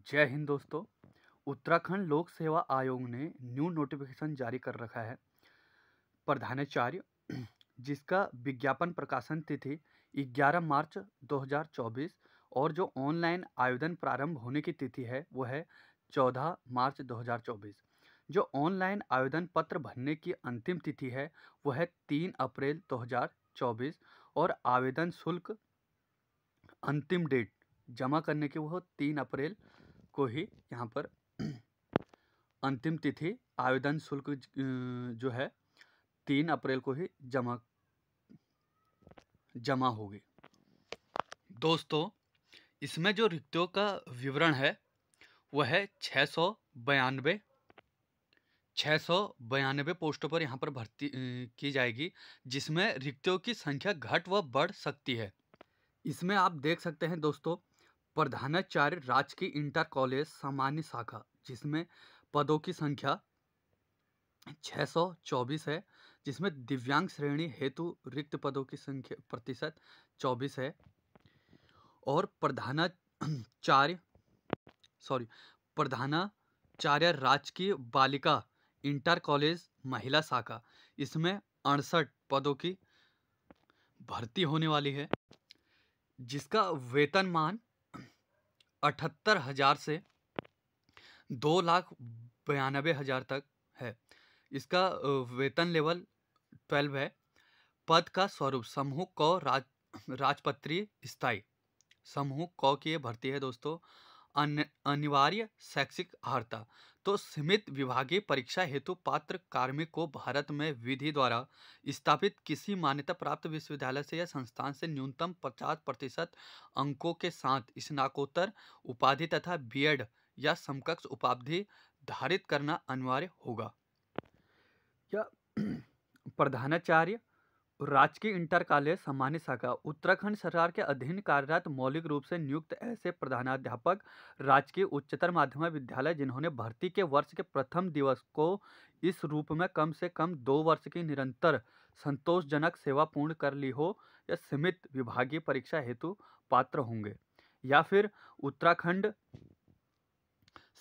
जय हिंद दोस्तों। उत्तराखंड लोक सेवा आयोग ने न्यू नोटिफिकेशन जारी कर रखा है प्रधानाचार्य, जिसका विज्ञापन प्रकाशन तिथि 11 मार्च 2024 और जो ऑनलाइन आवेदन प्रारंभ होने की तिथि है वो है 14 मार्च 2024। जो ऑनलाइन आवेदन पत्र भरने की अंतिम तिथि है वो है 3 अप्रैल 2024 और आवेदन शुल्क अंतिम डेट जमा करने की वो 3 अप्रैल को ही यहाँ पर अंतिम तिथि आवेदन शुल्क जो है 3 अप्रैल को ही जमा होगी। दोस्तों, इसमें जो रिक्तियों का विवरण है वह है 692 पोस्टों पर यहाँ पर भर्ती की जाएगी, जिसमें रिक्तियों की संख्या घट व बढ़ सकती है। इसमें आप देख सकते हैं दोस्तों, प्रधानाचार्य राजकीय इंटर कॉलेज सामान्य शाखा, जिसमें पदों की संख्या 624 है, जिसमें दिव्यांग श्रेणी हेतु रिक्त पदों की संख्या प्रतिशत 24 है। और प्रधानाचार्य राजकीय बालिका इंटर कॉलेज महिला शाखा, इसमें 68 पदों की भर्ती होने वाली है, जिसका वेतनमान 78,000 से 2,92,000 तक है। इसका वेतन लेवल 12 है। पद का स्वरूप समूह क राजपत्रीय स्थायी समूह क की ये भर्ती है दोस्तों। अनिवार्य शैक्षिक अर्हता तो सीमित विभागीय परीक्षा हेतु पात्र कार्मिक को भारत में विधि द्वारा स्थापित किसी मान्यता प्राप्त विश्वविद्यालय से या संस्थान से न्यूनतम 50% अंकों के साथ स्नातकोत्तर उपाधि तथा बीएड या समकक्ष उपाधि धारित करना अनिवार्य होगा। या प्रधानाचार्य राजकीय इंटर कॉलेज सामान्य शाखा उत्तराखंड सरकार के अधीन कार्यरत मौलिक रूप से नियुक्त ऐसे प्रधानाध्यापक राजकीय उच्चतर माध्यमिक विद्यालय जिन्होंने भर्ती के वर्ष के प्रथम दिवस को इस रूप में कम से कम 2 वर्ष की निरंतर संतोषजनक सेवा पूर्ण कर ली हो या सीमित विभागीय परीक्षा हेतु पात्र होंगे। या फिर उत्तराखंड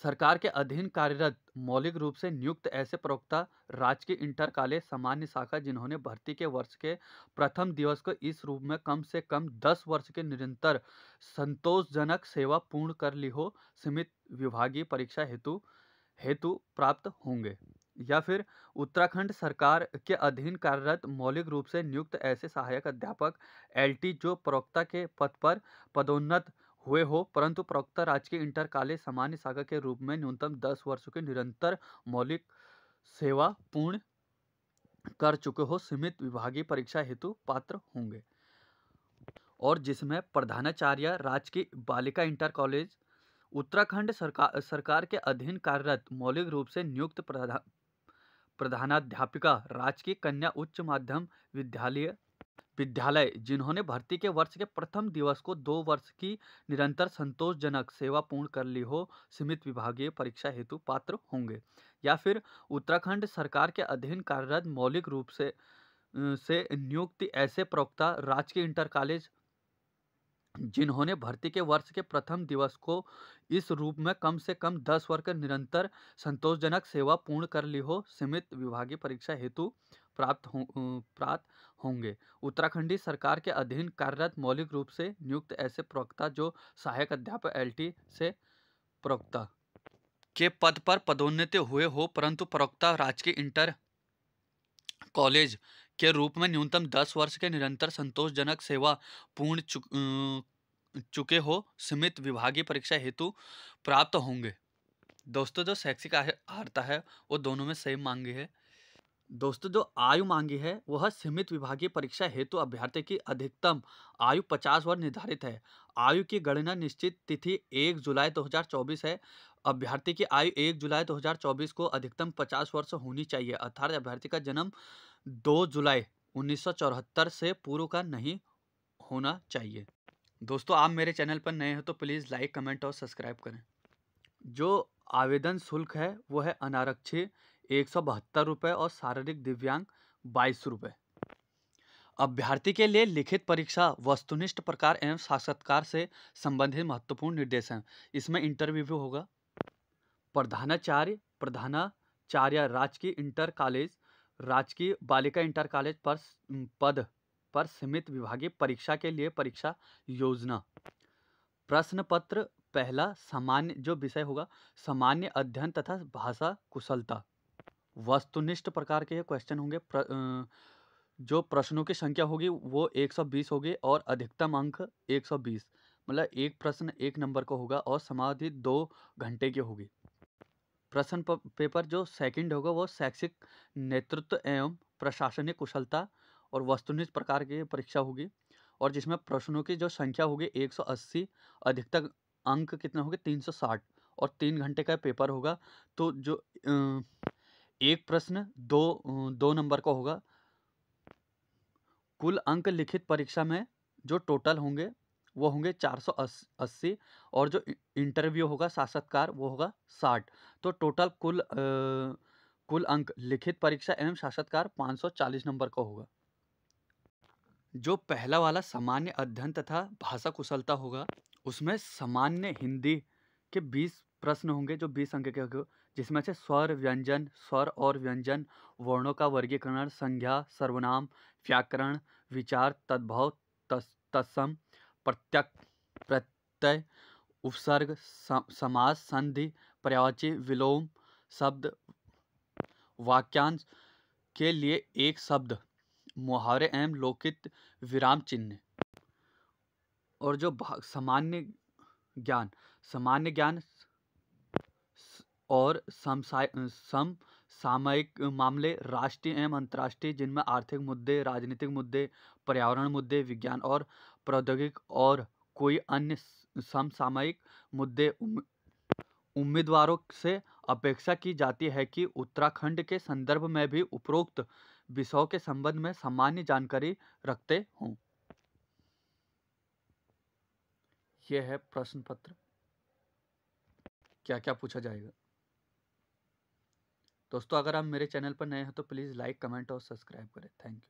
सरकार के अधीन कार्यरत मौलिक रूप से नियुक्त ऐसे प्रवक्ता राजकीय इंटर कॉलेज सामान्य शाखा जिन्होंने भर्ती के वर्ष के प्रथम दिवस को इस रूप में कम से कम 10 वर्ष के निरंतर संतोषजनक सेवा पूर्ण कर ली हो, सीमित विभागीय परीक्षा हेतु प्राप्त होंगे। या फिर उत्तराखंड सरकार के अधीन कार्यरत मौलिक रूप से नियुक्त ऐसे सहायक अध्यापक एलटी जो प्रवक्ता के पद पर पदोन्नत हुए हो परंतु प्रवक्ता राजकीय इंटर कॉलेज सामान्य शाखा के रूप में न्यूनतम 10 वर्षों की निरंतर मौलिक सेवा पूर्ण कर चुके हो, सीमित विभागीय परीक्षा हेतु पात्र होंगे। और जिसमें प्रधानाचार्य राजकीय बालिका इंटर कॉलेज उत्तराखंड सरकार के अधीन कार्यरत मौलिक रूप से नियुक्त प्रधानाध्यापिका राजकीय कन्या उच्च माध्यमिक विद्यालय जिन्होंने भर्ती के वर्ष के प्रथम दिवस को 2 वर्ष की निरंतर संतोषजनक सेवा पूर्ण कर ली हो, सीमित विभागीय परीक्षा हेतु पात्र होंगे। या फिर उत्तराखंड सरकार के अधीन कार्यरत मौलिक रूप से नियुक्त ऐसे प्रवक्ता राजकीय इंटर कॉलेज जिन्होंने भर्ती के वर्ष के प्रथम दिवस को इस रूप में कम से कम 10 वर्ष का निरंतर संतोषजनक सेवा पूर्ण कर ली हो, सीमित विभागीय परीक्षा हेतु प्राप्त होंगे। उत्तराखंडी सरकार के अधीन कार्यरत मौलिक रूप से नियुक्त ऐसे प्रवक्ता जो सहायक अध्यापक एलटी से प्रवक्ता के पद पर पदोन्नत हुए हो परंतु प्रवक्ता राजकीय इंटर कॉलेज के रूप में न्यूनतम 10 वर्ष के निरंतर संतोषजनक सेवा पूर्ण चुके हो, सीमित विभागीय परीक्षा हेतु प्राप्त होंगे। दोस्तों, जो शैक्षिक अर्हता है वो दोनों में सेम मांगी है। दोस्तों, जो आयु मांगी है वह सीमित विभागीय परीक्षा हेतु अभ्यर्थी की अधिकतम आयु 50 वर्ष निर्धारित है। आयु की गणना निश्चित तिथि 1 जुलाई 2024 है। अभ्यर्थी की आयु 1 जुलाई 2024 को अधिकतम 50 वर्ष होनी चाहिए, अर्थात अभ्यर्थी का जन्म 2 जुलाई 1974 से पूर्व का नहीं होना चाहिए। दोस्तों, आप मेरे चैनल पर नए हो तो प्लीज़ लाइक, कमेंट और सब्सक्राइब करें। जो आवेदन शुल्क है वो है अनारक्षित 172 रुपये और शारीरिक दिव्यांग 22 रुपये। अभ्यर्थी के लिए लिखित परीक्षा वस्तुनिष्ठ प्रकार एवं साक्षात्कार से संबंधित महत्वपूर्ण निर्देश हैं। इसमें इंटरव्यू होगा। प्रधानाचार्य राजकीय इंटर कॉलेज, राजकीय बालिका इंटर कॉलेज पर पद पर सीमित विभागीय परीक्षा के लिए परीक्षा योजना। प्रश्न पत्र पहला सामान्य, जो विषय होगा सामान्य अध्ययन तथा भाषा कुशलता। वस्तुनिष्ठ प्रकार के ये क्वेश्चन होंगे। जो प्रश्नों की संख्या होगी वो 120 होगी और अधिकतम अंक 120, मतलब एक प्रश्न एक नंबर का होगा और समाधि 2 घंटे की होगी। प्रश्न पेपर जो सेकंड होगा वो शैक्षिक नेतृत्व एवं प्रशासनिक कुशलता और वस्तुनिष्ठ प्रकार की परीक्षा होगी, और जिसमें प्रश्नों की जो संख्या होगी 180, अधिकतम अंक कितने होंगे 360 और 3 घंटे का पेपर होगा। तो जो एक प्रश्न दो नंबर का होगा। कुल अंक लिखित परीक्षा में जो टोटल होंगे वो होंगे 480, और जो इंटरव्यू होगा साक्षात्कार वो होगा 60। तो टोटल कुल अंक लिखित परीक्षा एवं साक्षात्कार 540 नंबर का होगा। जो पहला वाला सामान्य अध्ययन तथा भाषा कुशलता होगा उसमें सामान्य हिंदी के 20 प्रश्न होंगे जो 20 अंक के होंगे, जिसमें से स्वर और व्यंजन, वर्णों का वर्गीकरण, संज्ञा, सर्वनाम, व्याकरण, विचार, तद्भव, तत्सम, प्रत्यय, प्रत्यय, उपसर्ग, समास, संधि, पर्यायवाची, विलोम, शब्द, वाक्यांश के लिए एक शब्द, मुहावरे एवं लौकिक विराम चिन्ह। और जो सामान्य ज्ञान और समसामयिक मामले, राष्ट्रीय एवं अंतर्राष्ट्रीय, जिनमें आर्थिक मुद्दे, राजनीतिक मुद्दे, पर्यावरण मुद्दे, विज्ञान और प्रौद्योगिक और कोई अन्य समसामयिक मुद्दे। उम्मीदवारों से अपेक्षा की जाती है कि उत्तराखंड के संदर्भ में भी उपरोक्त विषयों के संबंध में सामान्य जानकारी रखते हों। यह है प्रश्न पत्र, क्या क्या पूछा जाएगा। दोस्तों अगर आप मेरे चैनल पर नए हैं तो प्लीज़ लाइक, कमेंट और सब्सक्राइब करें। Thank you.